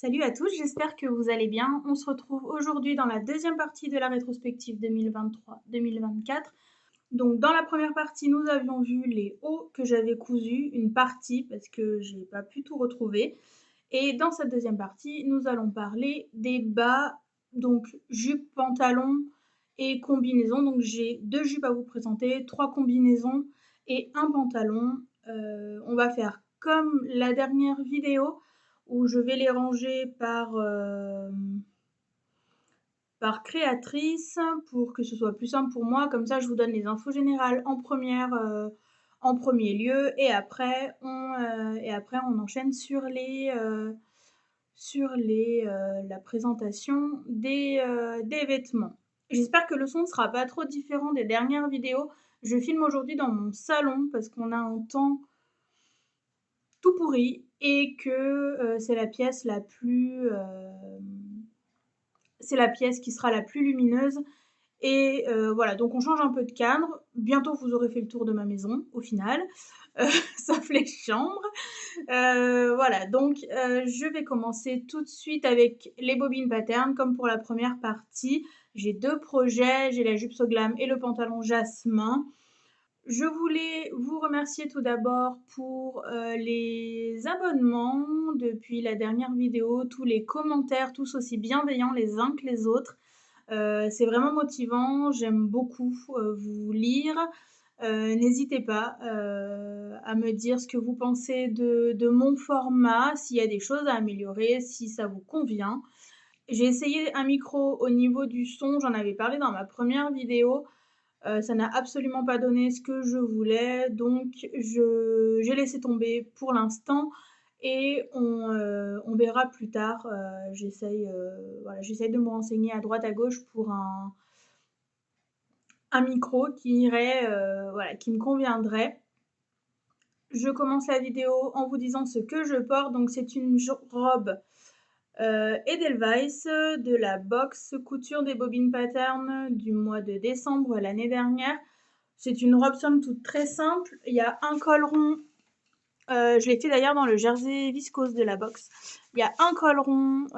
Salut à tous, j'espère que vous allez bien. On se retrouve aujourd'hui dans la deuxième partie de la rétrospective 2023-2024. Donc dans la première partie, nous avions vu les hauts que j'avais cousus, une partie parce que je n'ai pas pu tout retrouver. Et dans cette deuxième partie, nous allons parler des bas, donc jupe, pantalon et combinaison. Donc j'ai 2 jupes à vous présenter, 3 combinaisons et un pantalon. On va faire comme la dernière vidéo où je vais les ranger par créatrice pour que ce soit plus simple pour moi. Comme ça, je vous donne les infos générales en premier lieu et après on enchaîne sur la présentation des vêtements. J'espère que le son ne sera pas trop différent des dernières vidéos. Je filme aujourd'hui dans mon salon parce qu'on a un temps tout pourri et que c'est la pièce qui sera la plus lumineuse. Et voilà, donc on change un peu de cadre. Bientôt, vous aurez fait le tour de ma maison, au final, sauf les chambres. Voilà, donc je vais commencer tout de suite avec les bobines pattern, comme pour la première partie. J'ai 2 projets, j'ai la jupe So Glam et le pantalon jasmin. Je voulais vous remercier tout d'abord pour les abonnements depuis la dernière vidéo, tous les commentaires, tous aussi bienveillants les uns que les autres. C'est vraiment motivant, j'aime beaucoup vous lire. N'hésitez pas à me dire ce que vous pensez de mon format, s'il y a des choses à améliorer, si ça vous convient. J'ai essayé un micro au niveau du son, j'en avais parlé dans ma première vidéo. Ça n'a absolument pas donné ce que je voulais, donc j'ai laissé tomber pour l'instant et on verra plus tard. J'essaye de me renseigner à droite à gauche pour un micro qui irait, qui me conviendrait. Je commence la vidéo en vous disant ce que je porte. Donc c'est une robe Edelweiss de la box couture des bobines pattern du mois de décembre l'année dernière. C'est une robe somme toute très simple. Il y a un col rond. Je l'ai fait d'ailleurs dans le jersey viscose de la box. Il y a un col rond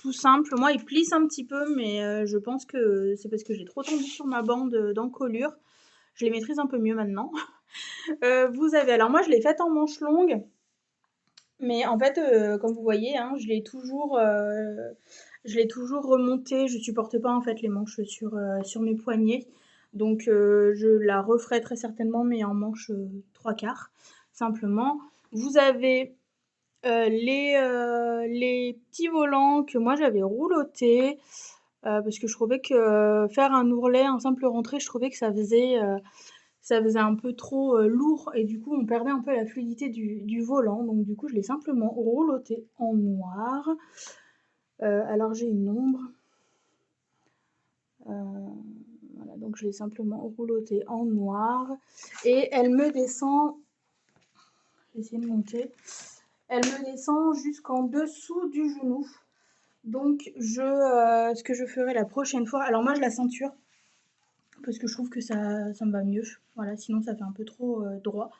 tout simple. Moi, il plisse un petit peu, mais je pense que c'est parce que j'ai trop tendu sur ma bande d'encolure. Je les maîtrise un peu mieux maintenant. Vous avez... Alors moi, je l'ai faite en manche longue. Mais en fait, comme vous voyez, hein, je l'ai toujours remontée. Je supporte pas en fait les manches sur mes poignets. Donc je la referai très certainement, mais en manche 3/4, simplement. Vous avez les petits volants que moi j'avais roulotés. Parce que je trouvais que faire un ourlet, un simple rentré, je trouvais que ça faisait un peu trop lourd et du coup on perdait un peu la fluidité du volant. Donc du coup je l'ai simplement rouloté en noir. Alors j'ai une ombre. Voilà, donc je l'ai simplement rouloté en noir. Et elle me descend... Je vais essayer de monter. Elle me descend jusqu'en dessous du genou. Donc ce que je ferai la prochaine fois... Alors moi je la ceinture. Parce que je trouve que ça me va mieux. Voilà, sinon ça fait un peu trop droit.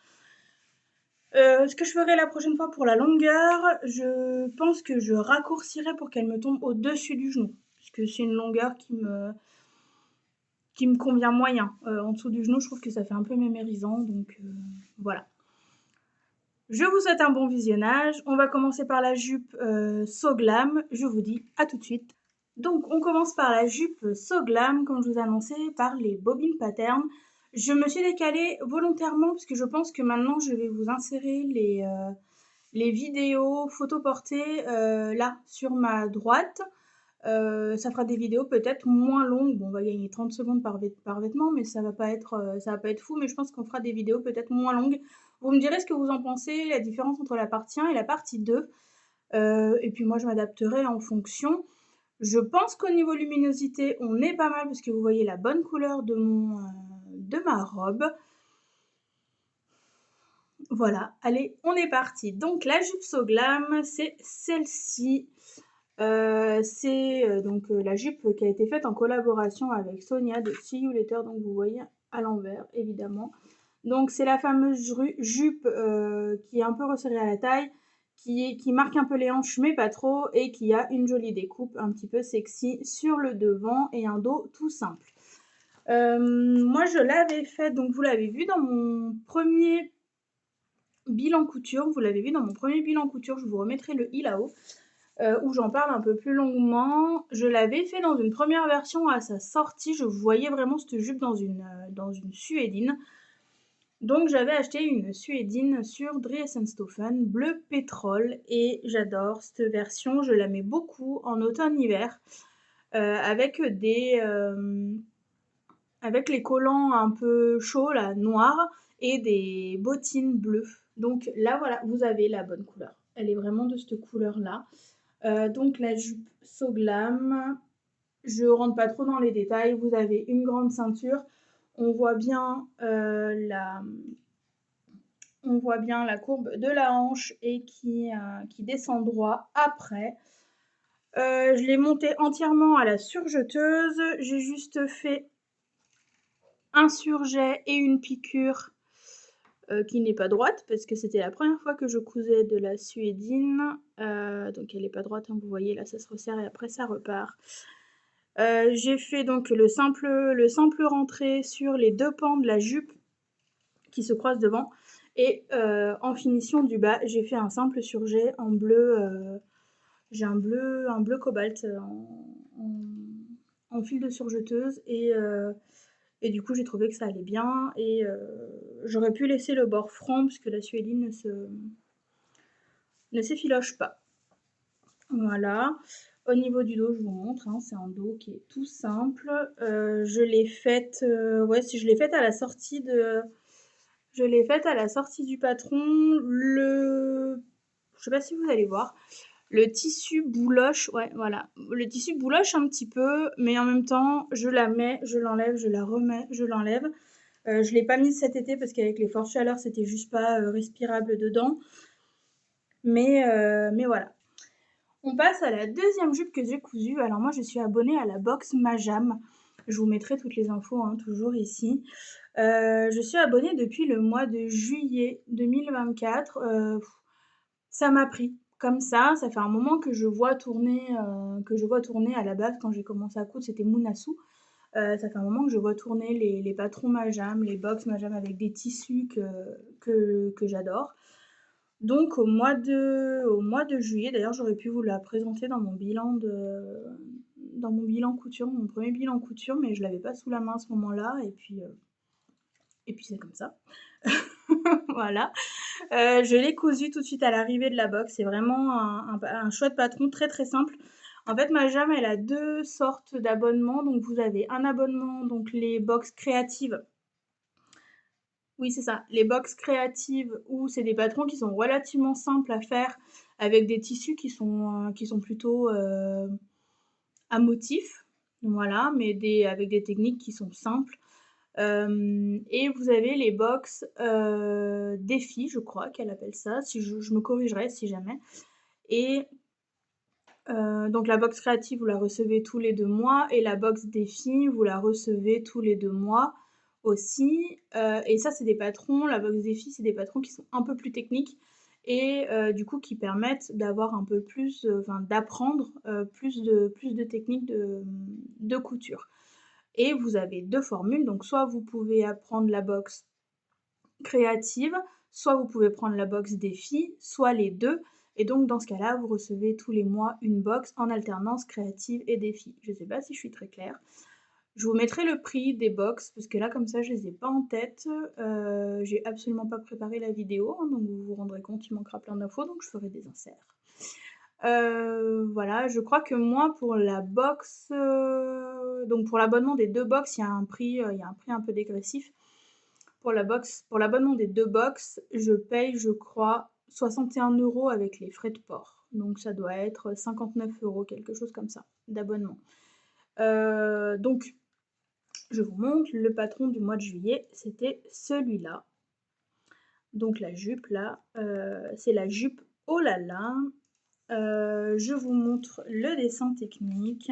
Ce que je ferai la prochaine fois pour la longueur, je pense que je raccourcirai pour qu'elle me tombe au-dessus du genou. Parce que c'est une longueur qui me convient moyen. En dessous du genou, je trouve que ça fait un peu mémérisant. Donc voilà. Je vous souhaite un bon visionnage. On va commencer par la jupe So Glam. Je vous dis à tout de suite. Donc on commence par la jupe So Glam, comme je vous annonçais, par les bobines pattern. Je me suis décalée volontairement parce que je pense que maintenant je vais vous insérer les vidéos photos portées là sur ma droite. Ça fera des vidéos peut-être moins longues. Bon, on va gagner 30 secondes par vêtement, mais ça va pas être fou. Mais je pense qu'on fera des vidéos peut-être moins longues. Vous me direz ce que vous en pensez, la différence entre la partie 1 et la partie 2. Et puis moi, je m'adapterai en fonction. Je pense qu'au niveau luminosité, on est pas mal parce que vous voyez la bonne couleur de ma robe. Voilà, allez, on est parti. Donc la jupe So Glam, c'est celle-ci. C'est donc la jupe qui a été faite en collaboration avec Sonia de See You Later, donc vous voyez à l'envers évidemment. Donc c'est la fameuse jupe qui est un peu resserrée à la taille, qui marque un peu les hanches mais pas trop et qui a une jolie découpe un petit peu sexy sur le devant et un dos tout simple. Moi je l'avais fait, donc vous l'avez vu dans mon premier bilan couture, je vous remettrai le i là-haut, où j'en parle un peu plus longuement. Je l'avais fait dans une première version à sa sortie, je voyais vraiment cette jupe dans une suédine. Donc j'avais acheté une suédine sur Dries & Stoffen, bleu pétrole, et j'adore cette version, je la mets beaucoup en automne-hiver, avec avec les collants un peu chauds, là, noirs, et des bottines bleues. Donc là, voilà, vous avez la bonne couleur. Elle est vraiment de cette couleur-là. Donc la jupe So Glam, je rentre pas trop dans les détails. Vous avez une grande ceinture. On voit bien la courbe de la hanche et qui descend droit après. Je l'ai montée entièrement à la surjeteuse. J'ai juste fait un surjet et une piqûre qui n'est pas droite parce que c'était la première fois que je cousais de la suédine. Donc elle n'est pas droite, hein, vous voyez là ça se resserre et après ça repart. J'ai fait donc le simple rentré sur les deux pans de la jupe qui se croisent devant et en finition du bas j'ai fait un simple surjet en bleu. J'ai un bleu cobalt en fil de surjeteuse et du coup j'ai trouvé que ça allait bien et j'aurais pu laisser le bord franc parce que la suédine ne s'effiloche pas. Voilà. Au niveau du dos, je vous montre, hein, c'est un dos qui est tout simple. Je l'ai faite, je l'ai faite à la sortie du patron. Je sais pas si vous allez voir. Le tissu bouloche, ouais, voilà. Le tissu bouloche un petit peu, mais en même temps, je la mets, je l'enlève, je la remets, je l'enlève. Je l'ai pas mise cet été parce qu'avec les fortes chaleurs, c'était juste pas respirable dedans. Mais voilà. On passe à la deuxième jupe que j'ai cousue. Alors moi, je suis abonnée à la box Majam. Je vous mettrai toutes les infos, hein, toujours ici. Je suis abonnée depuis le mois de juillet 2024. Ça m'a pris comme ça fait un moment que je vois tourner à la base quand j'ai commencé à coudre, c'était Mounassou. Ça fait un moment que je vois tourner les patrons Majam, les box Majam avec des tissus que j'adore. Donc au mois de juillet, d'ailleurs j'aurais pu vous la présenter dans mon bilan couture, mon premier bilan couture, mais je l'avais pas sous la main à ce moment-là, et puis c'est comme ça. Voilà. Je l'ai cousu tout de suite à l'arrivée de la box. C'est vraiment un chouette patron très très simple. En fait, Majam, elle a deux sortes d'abonnements. Donc vous avez un abonnement, donc les box créatives. Oui, c'est ça. Les box créatives où c'est des patrons qui sont relativement simples à faire avec des tissus qui sont plutôt à motif. Voilà, mais avec des techniques qui sont simples. Et vous avez les box défis, je crois qu'elle appelle ça. Si je me corrigerai si jamais. Et donc la box créative, vous la recevez tous les 2 mois. Et la box défi, vous la recevez tous les 2 mois aussi. Et ça, c'est des patrons. La box défi, c'est des patrons qui sont un peu plus techniques. Et du coup, qui permettent d'avoir un peu plus, d'apprendre plus de techniques de couture. Et vous avez deux formules, donc soit vous pouvez apprendre la box créative, soit vous pouvez prendre la box défi, soit les deux. Et donc dans ce cas-là, vous recevez tous les mois une box en alternance créative et défi. Je ne sais pas si je suis très claire. Je vous mettrai le prix des box, parce que là comme ça je les ai pas en tête. J'ai absolument pas préparé la vidéo, hein, donc vous vous rendrez compte, il manquera plein d'infos, donc je ferai des inserts. Voilà, je crois que moi pour la box, donc pour l'abonnement des deux box, il y a un prix un peu dégressif. Pour l'abonnement des deux box, je paye, je crois, 61 € avec les frais de port. Donc ça doit être 59 €, quelque chose comme ça, d'abonnement. Donc, je vous montre le patron du mois de juillet, c'était celui-là. Donc la jupe là, c'est la jupe Oh là là. Je vous montre le dessin technique.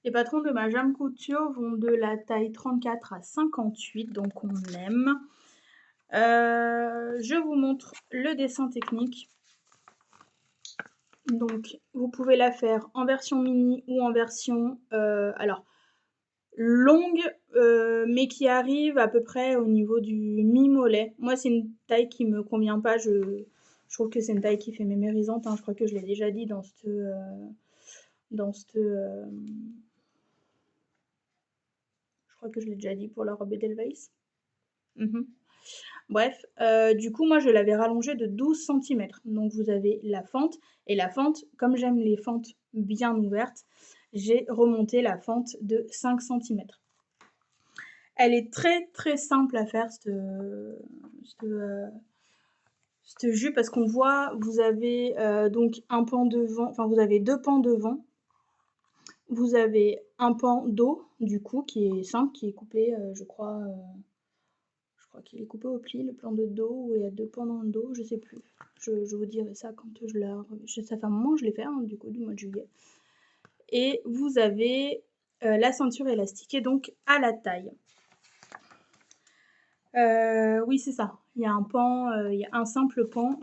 Les patrons de Majam Couture vont de la taille 34 à 58, donc on aime. Je vous montre le dessin technique. Donc vous pouvez la faire en version mini ou en version, alors longue, mais qui arrive à peu près au niveau du mi-mollet. Moi, c'est une taille qui me convient pas, je trouve que c'est une taille qui fait mémérisante, hein. Je crois que je l'ai déjà dit dans cette, je crois que je l'ai déjà dit pour la robe Edelweiss. Bref, du coup, moi, je l'avais rallongée de 12 centimètres. Donc, vous avez la fente. Et la fente, comme j'aime les fentes bien ouvertes, j'ai remonté la fente de 5 centimètres. Elle est très, très simple à faire, cette jupe, parce qu'on voit, vous avez donc un pan devant, enfin, vous avez deux pans devant. Vous avez un pan d'eau, du coup, qui est simple, qui est coupé, je crois qu'il est coupé au pli, le plan de dos, où il y a deux pans dans le dos, je sais plus. Je vous dirai ça quand ça fait un moment que je l'ai fait, hein, du coup, du mois de juillet. Et vous avez la ceinture élastiquée, donc à la taille. Oui, c'est ça. Il y a un pan, il y a un simple pan.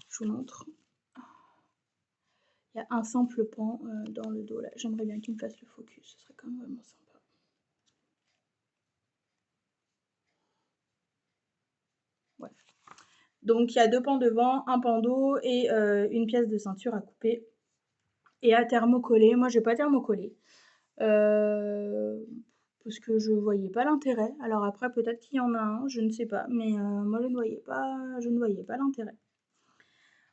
Je vous montre. Il y a un simple pan dans le dos, là. J'aimerais bien qu'il me fasse le focus, ce serait quand même vraiment sympa. Bref. Donc il y a deux pans devant, un pan d'eau et une pièce de ceinture à couper et à thermocoller. Moi, je vais pas thermocoller parce que je voyais pas l'intérêt. Alors après, peut-être qu'il y en a un, je ne sais pas, mais moi, je ne voyais pas l'intérêt.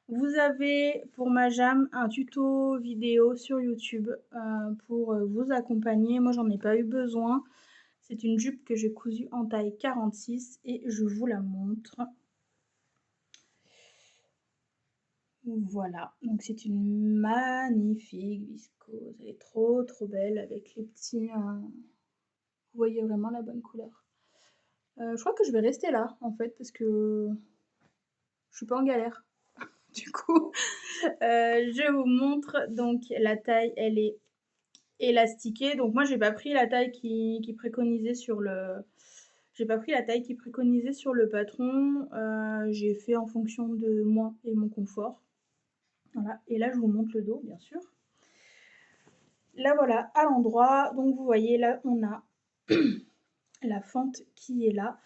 Vous avez pour ma jam un tuto vidéo sur YouTube pour vous accompagner. Moi, j'en ai pas eu besoin. C'est une jupe que j'ai cousue en taille 46 et je vous la montre. Voilà, donc c'est une magnifique viscose. Elle est trop trop belle avec les petits... vous voyez vraiment la bonne couleur. Je crois que je vais rester là en fait parce que je suis pas en galère. Du coup, je vous montre. Donc la taille, elle est élastiquée. Donc moi, j'ai pas pris la taille qui préconisait sur le... J'ai pas pris la taille qui préconisait sur le patron. J'ai fait en fonction de moi et mon confort. Voilà. Et là, je vous montre le dos, bien sûr. Là, voilà, à l'endroit. Donc vous voyez, là, on a la fente qui est là.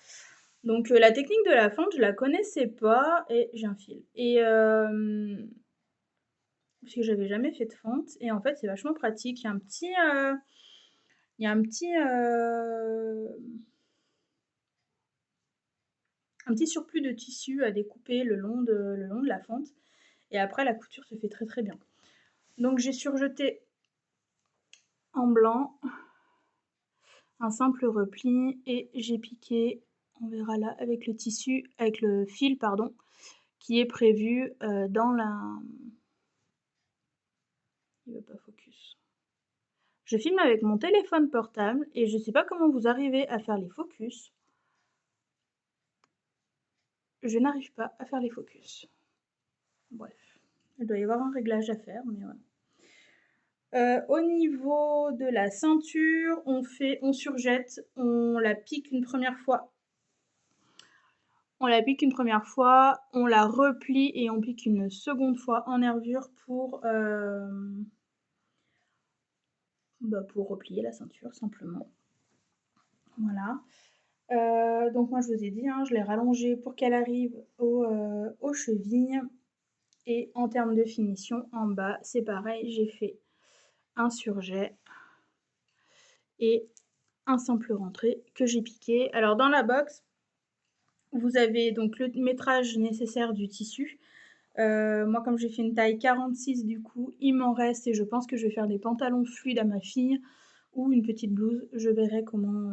Donc la technique de la fente, je la connaissais pas et j'ai un fil. Et parce que j'avais jamais fait de fente et en fait c'est vachement pratique. Il y a un petit, un petit surplus de tissu à découper le long de la fente et après la couture se fait très très bien. Donc j'ai surjeté en blanc un simple repli et j'ai piqué, on verra là avec le tissu, avec le fil pardon, qui est prévu dans la... Il veut pas focus. Je filme avec mon téléphone portable et je sais pas comment vous arrivez à faire les focus. Je n'arrive pas à faire les focus. Bref, il doit y avoir un réglage à faire, mais voilà. Au niveau de la ceinture, on surjette, on la pique une première fois. On la pique une première fois, on la replie et on pique une seconde fois en nervure pour replier la ceinture simplement. Voilà. Donc moi je vous ai dit, hein, je l'ai rallongée pour qu'elle arrive aux chevilles. Et en termes de finition, en bas, c'est pareil, j'ai fait un surjet et un simple rentré que j'ai piqué. Alors dans la box, vous avez donc le métrage nécessaire du tissu. Moi, comme j'ai fait une taille 46, du coup, il m'en reste et je pense que je vais faire des pantalons fluides à ma fille ou une petite blouse. Je verrai comment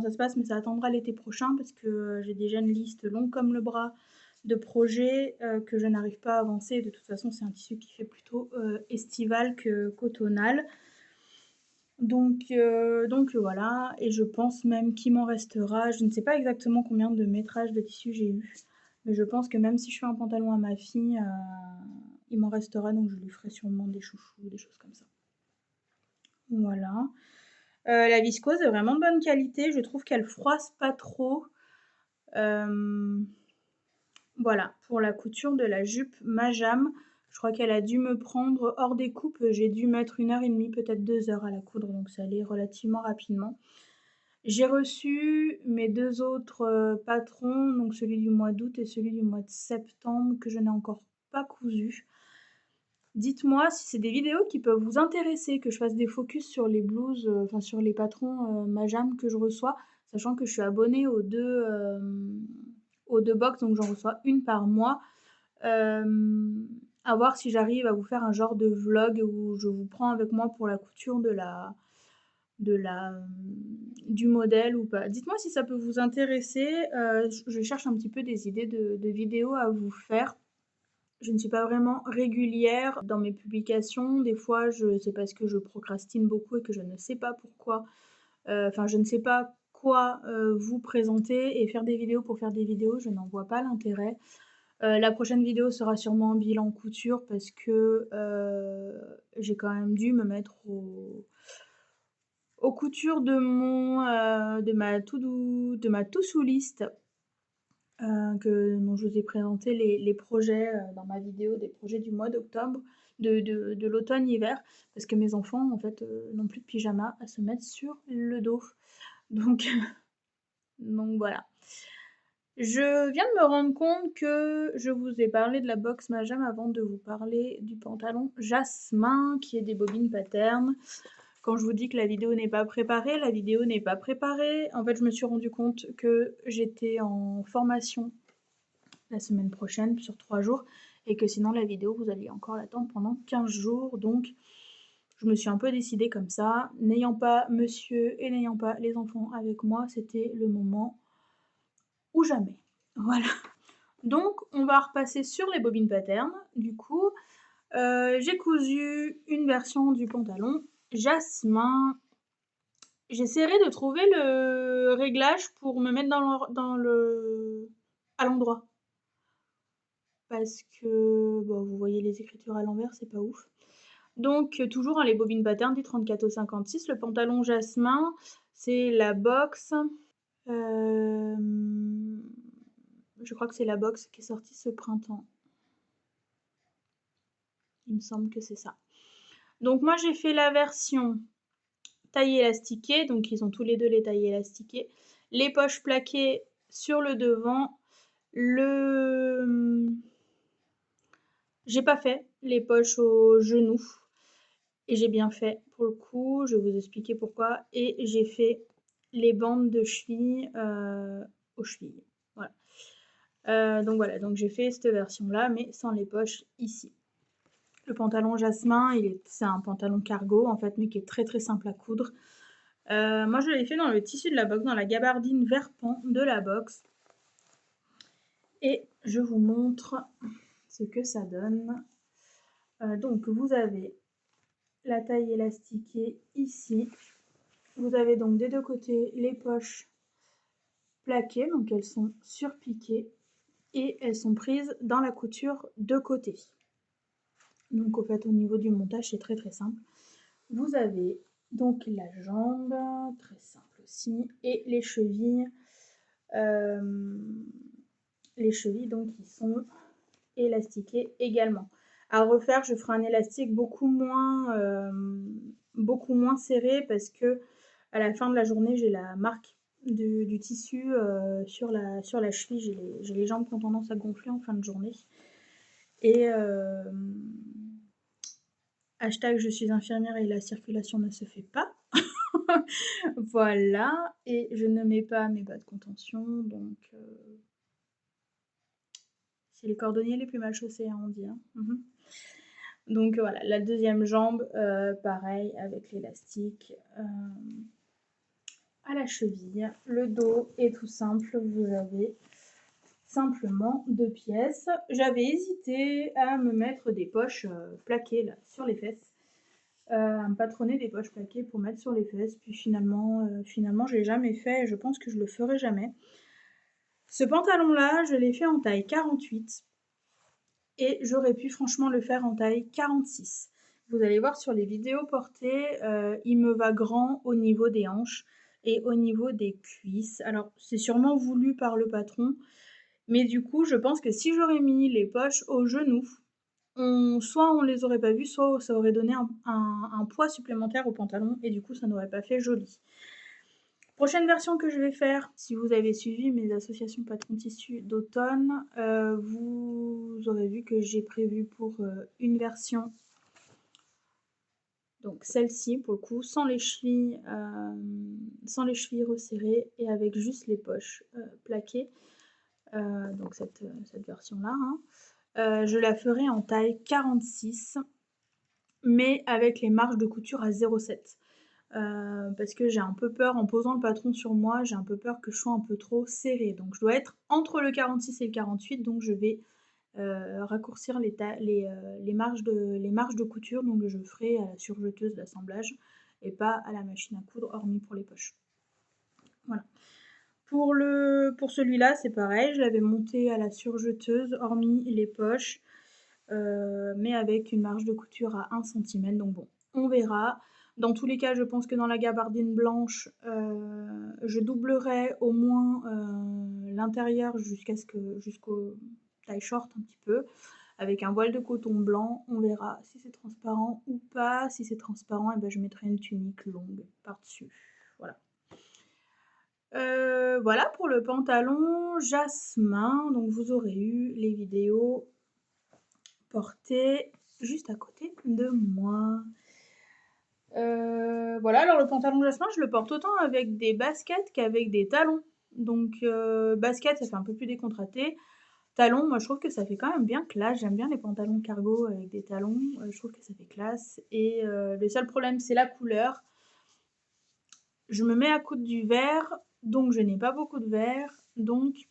ça se passe, mais ça attendra l'été prochain parce que j'ai déjà une liste longue comme le bras de projets que je n'arrive pas à avancer. De toute façon, c'est un tissu qui fait plutôt estival que cotonal. Donc voilà, et je pense même qu'il m'en restera. Je ne sais pas exactement combien de métrages de tissu j'ai eu, mais je pense que même si je fais un pantalon à ma fille, il m'en restera, donc je lui ferai sûrement des chouchous, des choses comme ça. Voilà. La viscose est vraiment de bonne qualité, je trouve qu'elle froisse pas trop. Voilà, pour la couture de la jupe Majam, je crois qu'elle a dû me prendre hors des coupes, j'ai dû mettre 1 h 30, peut-être 2 heures à la coudre, donc ça allait relativement rapidement. J'ai reçu mes 2 autres, patrons, donc celui du mois d'août et celui du mois de septembre que je n'ai encore pas cousu. Dites-moi si c'est des vidéos qui peuvent vous intéresser, que je fasse des focus sur les blouses, enfin sur les patrons, Majam que je reçois, sachant que je suis abonnée aux 2 box, donc j'en reçois une par mois. À voir si j'arrive à vous faire un genre de vlog où je vous prends avec moi pour la couture du modèle ou pas. Dites-moi si ça peut vous intéresser, je cherche un petit peu des idées de vidéos à vous faire. Je ne suis pas vraiment régulière dans mes publications. Des fois, c'est parce que je procrastine beaucoup et que je ne sais pas pourquoi, enfin je ne sais pas quoi, vous présenter, et faire des vidéos pour faire des vidéos, je n'en vois pas l'intérêt. La prochaine vidéo sera sûrement un bilan couture parce que, j'ai quand même dû me mettre aux coutures de ma to-do list, dont je vous ai présenté les projets, dans ma vidéo, des projets du mois d'octobre, de l'automne-hiver, parce que mes enfants, en fait, n'ont plus de pyjama à se mettre sur le dos. Donc donc voilà. Je viens de me rendre compte que je vous ai parlé de la box Majam avant de vous parler du pantalon Jasmin, qui est des bobines pattern. Quand je vous dis que la vidéo n'est pas préparée, la vidéo n'est pas préparée. En fait, je me suis rendu compte que j'étais en formation la semaine prochaine sur 3 jours et que sinon la vidéo, vous alliez encore l'attendre pendant 15 jours. Donc, je me suis un peu décidée comme ça. N'ayant pas monsieur et n'ayant pas les enfants avec moi, c'était le moment ou jamais. Voilà. Donc, on va repasser sur les bobines pattern. Du coup, j'ai cousu une version du pantalon Jasmin. J'essaierai de trouver le réglage pour me mettre à l'endroit. Parce que, bon, vous voyez les écritures à l'envers, c'est pas ouf. Donc, toujours, hein, les bobines pattern du 34 au 56. Le pantalon Jasmin, c'est la box. Je crois que c'est la box qui est sortie ce printemps. Il me semble que c'est ça. Donc moi j'ai fait la version taille élastiquée, donc ils ont tous les deux les tailles élastiquées. Les poches plaquées sur le devant. J'ai pas fait les poches aux genoux. Et j'ai bien fait pour le coup, je vais vous expliquer pourquoi. Et j'ai fait les bandes de cheville aux chevilles. Voilà. Donc voilà, donc j'ai fait cette version-là, mais sans les poches ici. Le pantalon Jasmin, c'est un pantalon cargo en fait, mais qui est très très simple à coudre. Moi je l'ai fait dans le tissu de la box, dans la gabardine vert pan de la box. Et je vous montre ce que ça donne. Donc vous avez la taille élastiquée ici. Vous avez donc des deux côtés les poches plaquées, donc elles sont surpiquées et elles sont prises dans la couture de côté. Donc au fait au niveau du montage c'est très très simple. Vous avez donc la jambe, très simple aussi, et les chevilles. Les chevilles donc qui sont élastiquées également. À refaire, je ferai un élastique beaucoup moins serré parce que à la fin de la journée, j'ai la marque du tissu sur la cheville. J'ai les jambes qui ont tendance à gonfler en fin de journée. Et hashtag je suis infirmière et la circulation ne se fait pas. Voilà, et je ne mets pas mes bas de contention, donc c'est les cordonniers les plus mal chaussés, hein, on dit. Hein. Donc voilà, la deuxième jambe, pareil, avec l'élastique à la cheville. Le dos est tout simple, vous avez simplement 2 pièces. J'avais hésité à me mettre des poches plaquées là, sur les fesses. À me patronner des poches plaquées pour mettre sur les fesses, puis finalement je l'ai jamais fait et je pense que je le ferai jamais. Ce pantalon là, je l'ai fait en taille 48 et j'aurais pu franchement le faire en taille 46. Vous allez voir sur les vidéos portées, il me va grand au niveau des hanches et au niveau des cuisses. Alors c'est sûrement voulu par le patron Mais du coup, je pense que si j'aurais mis les poches au genou, soit on les aurait pas vues, soit ça aurait donné un poids supplémentaire au pantalon et du coup, ça n'aurait pas fait joli. Prochaine version que je vais faire, si vous avez suivi mes associations patron tissu d'automne, vous aurez vu que j'ai prévu pour une version, donc celle-ci pour le coup, sans les chevilles resserrées et avec juste les poches plaquées. Donc cette version-là, hein. Je la ferai en taille 46, mais avec les marges de couture à 0,7. Parce que j'ai un peu peur, en posant le patron sur moi, j'ai un peu peur que je sois un peu trop serrée. Donc je dois être entre le 46 et le 48, donc je vais raccourcir les marges de couture, donc je ferai à la surjeteuse d'assemblage et pas à la machine à coudre, hormis pour les poches. Voilà. Pour celui-là, c'est pareil, je l'avais monté à la surjeteuse, hormis les poches, mais avec une marge de couture à 1 cm, donc bon, on verra. Dans tous les cas, je pense que dans la gabardine blanche, je doublerai au moins l'intérieur jusqu'au taille short un petit peu, avec un voile de coton blanc. On verra si c'est transparent ou pas. Si c'est transparent, et ben, je mettrai une tunique longue par-dessus. Voilà. Voilà pour le pantalon jasmin. Donc vous aurez eu les vidéos portées juste à côté de moi. Voilà, alors le pantalon jasmin, je le porte autant avec des baskets qu'avec des talons. Donc basket, ça fait un peu plus décontracté. Talons, moi je trouve que ça fait quand même bien classe. J'aime bien les pantalons cargo avec des talons. Je trouve que ça fait classe. Et le seul problème, c'est la couleur. Je me mets à coudre du vert, donc je n'ai pas beaucoup de vert. Donc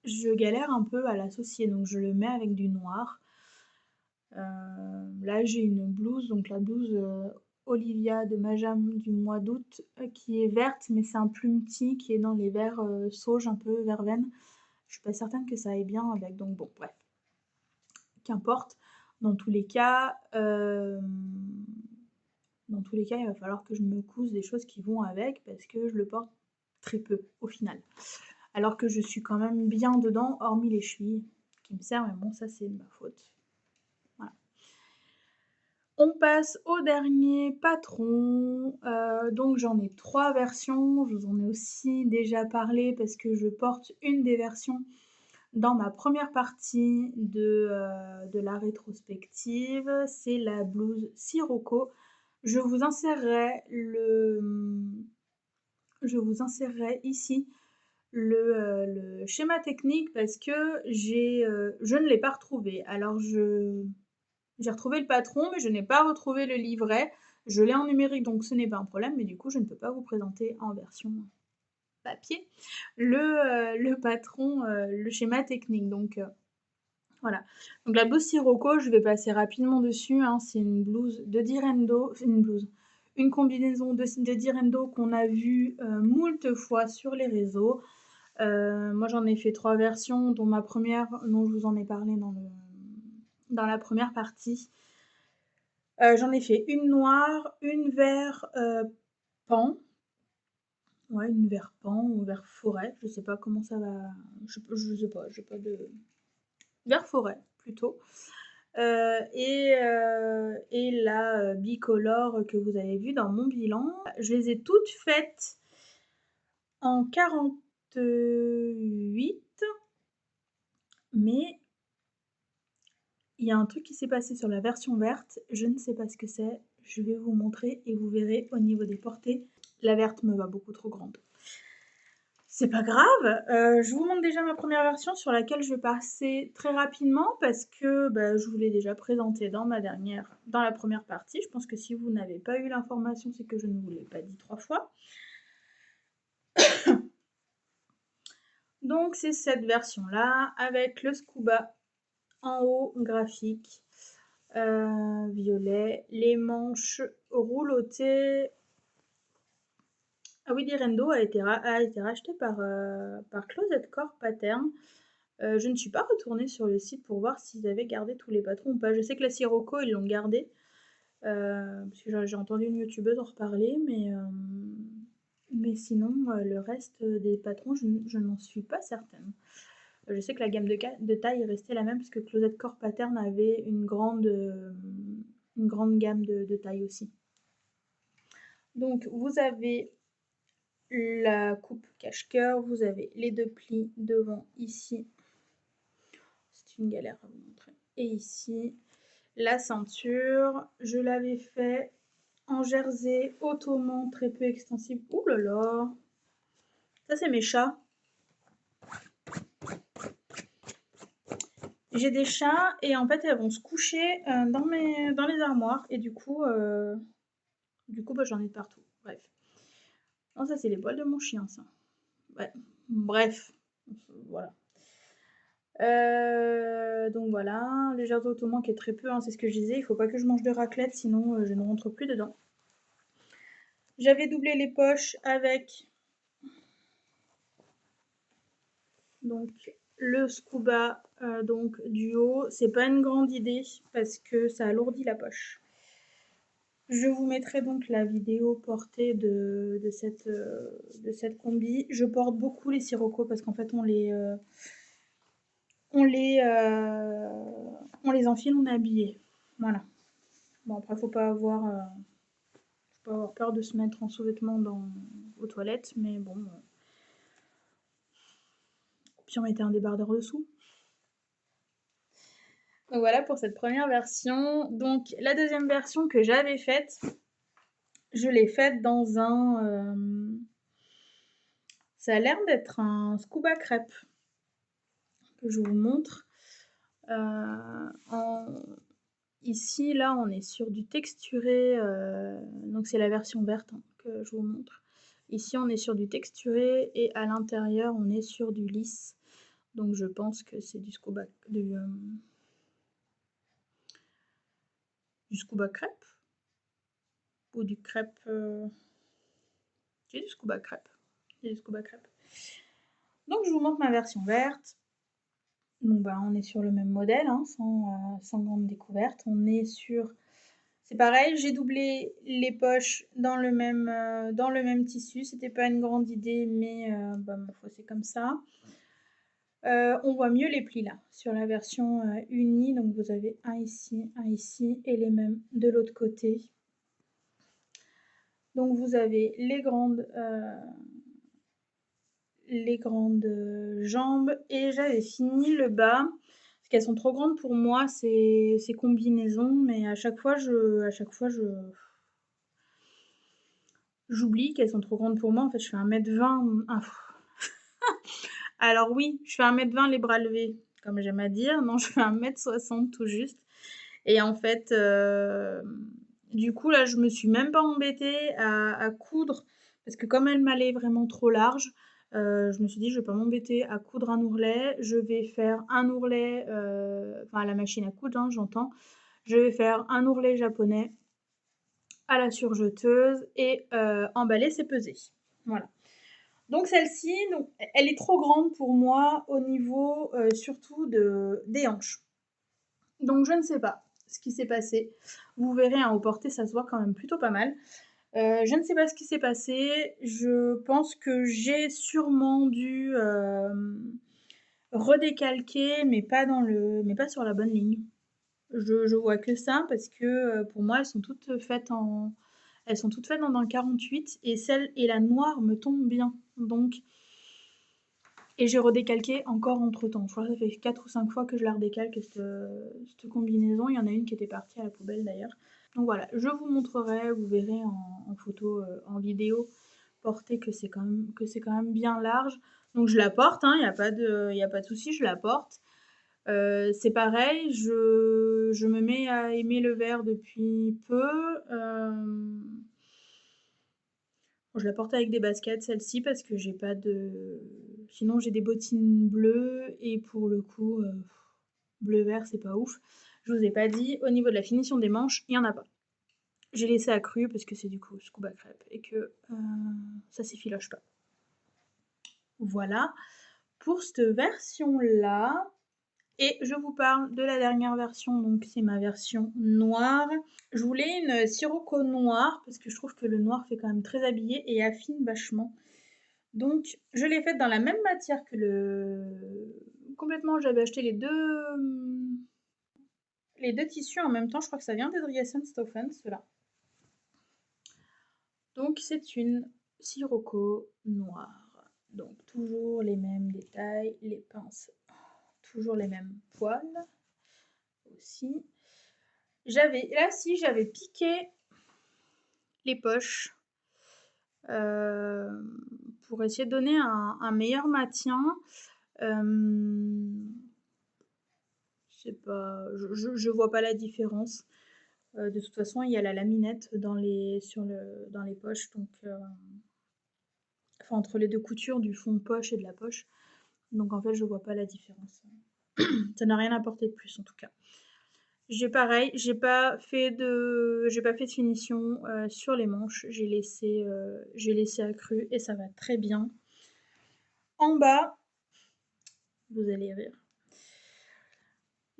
je galère un peu à l'associer. Donc je le mets avec du noir. Là, j'ai une blouse, donc la blouse Olivia de Majam du mois d'août, qui est verte, mais c'est un plumetis qui est dans les verts sauge, un peu verveine. Je suis pas certaine que ça aille bien avec, donc bon, bref. Qu'importe. Dans tous les cas, il va falloir que je me couse des choses qui vont avec, parce que je le porte très peu, au final. Alors que je suis quand même bien dedans, hormis les chevilles, qui me servent, mais bon, ça c'est de ma faute. On passe au dernier patron, donc j'en ai 3 versions, je vous en ai aussi déjà parlé parce que je porte une des versions dans ma première partie de la rétrospective, c'est la blouse Sirocco. Je vous insérerai ici le schéma technique parce que je ne l'ai pas retrouvé. Alors j'ai retrouvé le patron, mais je n'ai pas retrouvé le livret. Je l'ai en numérique, donc ce n'est pas un problème, mais du coup, je ne peux pas vous présenter en version papier le patron, le schéma technique. Donc voilà. Donc la blouse Sirocco, je vais passer rapidement dessus, hein. C'est une blouse de Direndo, une combinaison de Direndo qu'on a vue moult fois sur les réseaux. Moi, j'en ai fait 3 versions, dont ma première, dont je vous en ai parlé dans la première partie. J'en ai fait une noire, une vert pan. Ouais, une vert pan ou vert forêt. Je sais pas comment ça va. Je sais pas, j'ai pas de. Vert forêt plutôt. Et la bicolore que vous avez vue dans mon bilan. Je les ai toutes faites en 48, mais il y a un truc qui s'est passé sur la version verte, je ne sais pas ce que c'est, je vais vous montrer et vous verrez au niveau des portées, la verte me va beaucoup trop grande. C'est pas grave, je vous montre déjà ma première version sur laquelle je vais passer très rapidement parce que je vous l'ai déjà présentée dans la première partie. Je pense que si vous n'avez pas eu l'information, c'est que je ne vous l'ai pas dit 3 fois. Donc c'est cette version-là avec le scuba en haut graphique. Violet, les manches roulottées. Ah oui, Direndo a été racheté par Closet Core Pattern. Je ne suis pas retournée sur le site pour voir s'ils avaient gardé tous les patrons ou pas. Je sais que la Sirocco, ils l'ont gardé. Parce que j'ai entendu une youtubeuse en reparler, mais sinon, le reste des patrons, je n'en suis pas certaine. Je sais que la gamme de taille est restée la même parce que Closet Core Pattern avait une grande gamme de taille aussi. Donc vous avez la coupe cache-cœur, vous avez les 2 plis devant ici. C'est une galère à vous montrer. Et ici, la ceinture, je l'avais fait en jersey ottoman très peu extensible. Ouh là là! Ça c'est mes chats. J'ai des chats et en fait elles vont se coucher dans les armoires et du coup bah, j'en ai de partout. Bref. Non, ça c'est les poils de mon chien ça. Ouais. Bref. Voilà. Donc voilà, le jersey ottoman qui est très peu, hein, c'est ce que je disais, il faut pas que je mange de raclette sinon je ne rentre plus dedans. J'avais doublé les poches avec donc le scuba donc du haut. C'est pas une grande idée parce que ça alourdit la poche. Je vous mettrai donc la vidéo portée de cette combi. Je porte beaucoup les Sirocco parce qu'en fait on les enfile, on est habillé. Voilà. Bon après faut pas avoir peur de se mettre en sous-vêtements aux toilettes, mais bon. Puis on mettait un débardeur dessous. Donc voilà pour cette première version. Donc la deuxième version que j'avais faite, je l'ai faite dans un... ça a l'air d'être un scuba crêpe que je vous montre. Ici, là, on est sur du texturé. Donc c'est la version verte hein, que je vous montre. Ici, on est sur du texturé et à l'intérieur, on est sur du lisse. Donc je pense que c'est du scuba crêpe ou du crêpe. J'ai du scuba crêpe. Donc je vous montre ma version verte. Donc bah on est sur le même modèle, hein, sans grande découverte. On est sur, c'est pareil, j'ai doublé les poches dans le même tissu. C'était pas une grande idée, mais bah ma foi c'est comme ça. On voit mieux les plis là sur la version unie. Donc vous avez un ici et les mêmes de l'autre côté. Donc vous avez les grandes jambes et j'avais fini le bas parce qu'elles sont trop grandes pour moi ces combinaisons, mais à chaque fois j'oublie qu'elles sont trop grandes pour moi. En fait je fais 1m20. Alors oui, je fais 1m20 les bras levés comme j'aime à dire. Non, je fais 1m60 tout juste. Et en fait du coup là je me suis même pas embêtée à coudre parce que comme elle m'allait vraiment trop large, je me suis dit je vais pas m'embêter à coudre un ourlet, je vais faire un ourlet, enfin à la machine à coudre hein, j'entends, je vais faire un ourlet japonais à la surjeteuse et emballer c'est peser. Voilà. Donc celle-ci, elle est trop grande pour moi au niveau surtout des hanches. Donc je ne sais pas ce qui s'est passé. Vous verrez, hein, au porté, ça se voit quand même plutôt pas mal. Je ne sais pas ce qui s'est passé. Je pense que j'ai sûrement dû redécalquer, mais pas sur la bonne ligne. Je vois que ça parce que pour moi, elles sont toutes faites dans le 48 et la noire me tombe bien. Donc, et j'ai redécalqué encore entre temps. Je crois que ça fait 4 ou 5 fois que je la redécalque cette combinaison. Il y en a une qui était partie à la poubelle d'ailleurs. Donc voilà, je vous montrerai, vous verrez en photo, en vidéo portée que c'est quand même bien large. Donc je la porte, il n'y a pas de souci, je la porte. C'est pareil, je me mets à aimer le vert depuis peu. Je la porte avec des baskets, celle-ci, parce que j'ai pas de... Sinon, j'ai des bottines bleues, et pour le coup, bleu-vert, c'est pas ouf. Je vous ai pas dit, au niveau de la finition des manches, il y en a pas. J'ai laissé à cru, parce que c'est du coup scuba crêpe, et que ça s'effiloche pas. Voilà, pour cette version-là. Et je vous parle de la dernière version, donc c'est ma version noire. Je voulais une Sirocco noire, parce que je trouve que le noir fait quand même très habillé et affine vachement. Donc je l'ai faite dans la même matière que complètement, j'avais acheté les deux tissus en même temps, je crois que ça vient d'Edriasen-Stoffen, ceux-là. Donc c'est une sirocco noire. Donc toujours les mêmes détails, les pinces, toujours les mêmes poils aussi. J'avais piqué les poches pour essayer de donner un meilleur maintien. Je sais pas, je vois pas la différence. De toute façon, il y a la laminette dans les poches, donc enfin entre les deux coutures du fond de poche et de la poche. Donc en fait, je vois pas la différence. Ça n'a rien apporté de plus en tout cas. J'ai pareil, j'ai pas fait de finition sur les manches. J'ai laissé accru et ça va très bien. En bas, vous allez rire.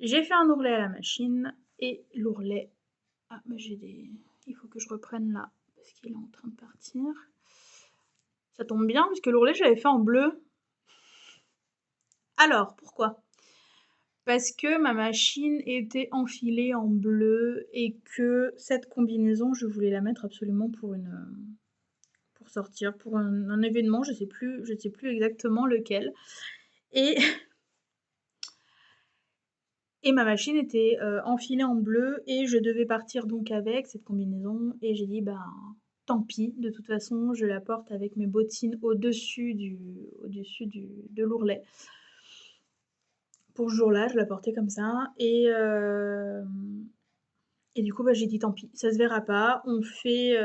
J'ai fait un ourlet à la machine et l'ourlet. Ah, mais il faut que je reprenne là parce qu'il est en train de partir. Ça tombe bien puisque l'ourlet j'avais fait en bleu. Alors, pourquoi? Parce que ma machine était enfilée en bleu et que cette combinaison, je voulais la mettre absolument pour sortir, pour un événement, je sais plus exactement lequel. Et ma machine était enfilée en bleu et je devais partir donc avec cette combinaison et j'ai dit bah tant pis, de toute façon je la porte avec mes bottines au-dessus de l'ourlet. Pour ce jour-là, je la portais comme ça et du coup bah, j'ai dit tant pis, ça se verra pas, on fait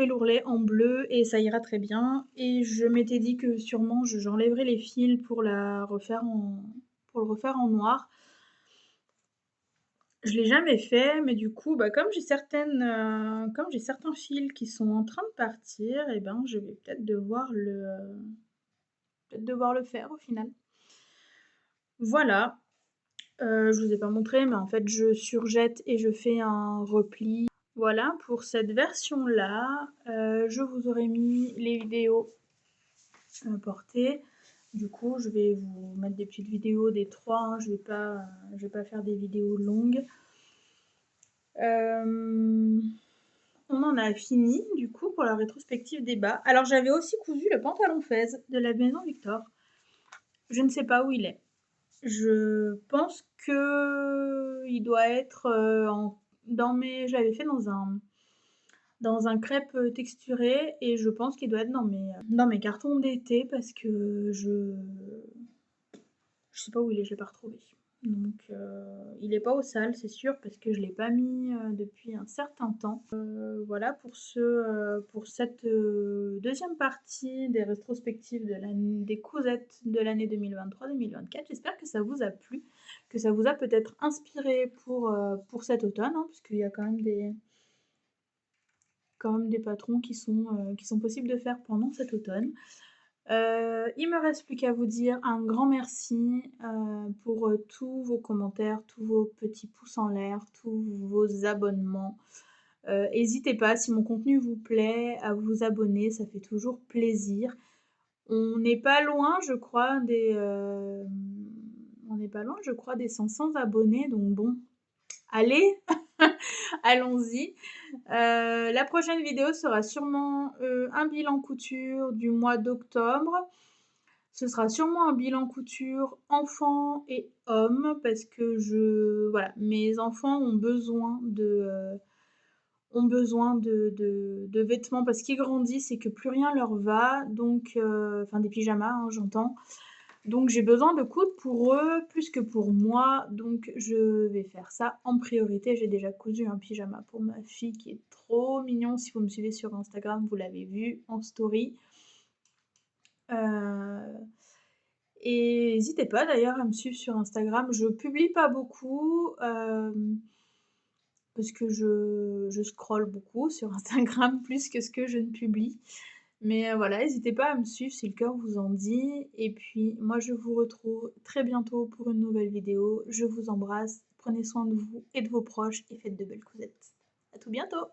l'ourlet en bleu et ça ira très bien. Et je m'étais dit que sûrement j'enlèverais les fils pour le refaire en noir. Je l'ai jamais fait, mais du coup, bah, comme j'ai certains fils qui sont en train de partir, et ben je vais peut-être devoir le faire au final. Voilà. Je vous ai pas montré, mais en fait je surjette et je fais un repli. Voilà pour cette version-là. Je vous aurais mis les vidéos portées. Du coup, je vais vous mettre des petites vidéos des trois. Hein. Je vais pas faire des vidéos longues. On en a fini du coup pour la rétrospective des bas. Alors j'avais aussi cousu le pantalon fez de la Maison Victor. Je ne sais pas où il est. Je pense que il doit être je l'avais fait dans un crêpe texturé et je pense qu'il doit être dans mes cartons d'été parce que je sais pas où il est, je l'ai pas retrouvé. Donc il est pas au sale, c'est sûr, parce que je l'ai pas mis depuis un certain temps. Voilà pour cette deuxième partie des rétrospectives des cousettes de l'année 2023-2024. J'espère que ça vous a plu, que ça vous a peut-être inspiré pour cet automne, hein, puisqu'il y a quand même des patrons qui sont possibles de faire pendant cet automne. Il me reste plus qu'à vous dire un grand merci pour tous vos commentaires, tous vos petits pouces en l'air, tous vos abonnements. N'hésitez pas, si mon contenu vous plaît, à vous abonner, ça fait toujours plaisir. On n'est pas loin, je crois, des 500 abonnés, donc bon, allez, allons-y. La prochaine vidéo sera sûrement un bilan couture du mois d'octobre. Ce sera sûrement un bilan couture enfants et hommes parce que voilà, mes enfants ont besoin de vêtements parce qu'ils grandissent et que plus rien leur va, donc enfin des pyjamas, hein, j'entends. Donc j'ai besoin de coudre pour eux plus que pour moi, donc je vais faire ça en priorité. J'ai déjà cousu un pyjama pour ma fille qui est trop mignon. Si vous me suivez sur Instagram, vous l'avez vu en story. Et n'hésitez pas d'ailleurs à me suivre sur Instagram. Je publie pas beaucoup parce que je scrolle beaucoup sur Instagram plus que ce que je ne publie. Mais voilà, n'hésitez pas à me suivre si le cœur vous en dit. Et puis moi je vous retrouve très bientôt pour une nouvelle vidéo. Je vous embrasse, prenez soin de vous et de vos proches et faites de belles cousettes. À tout bientôt!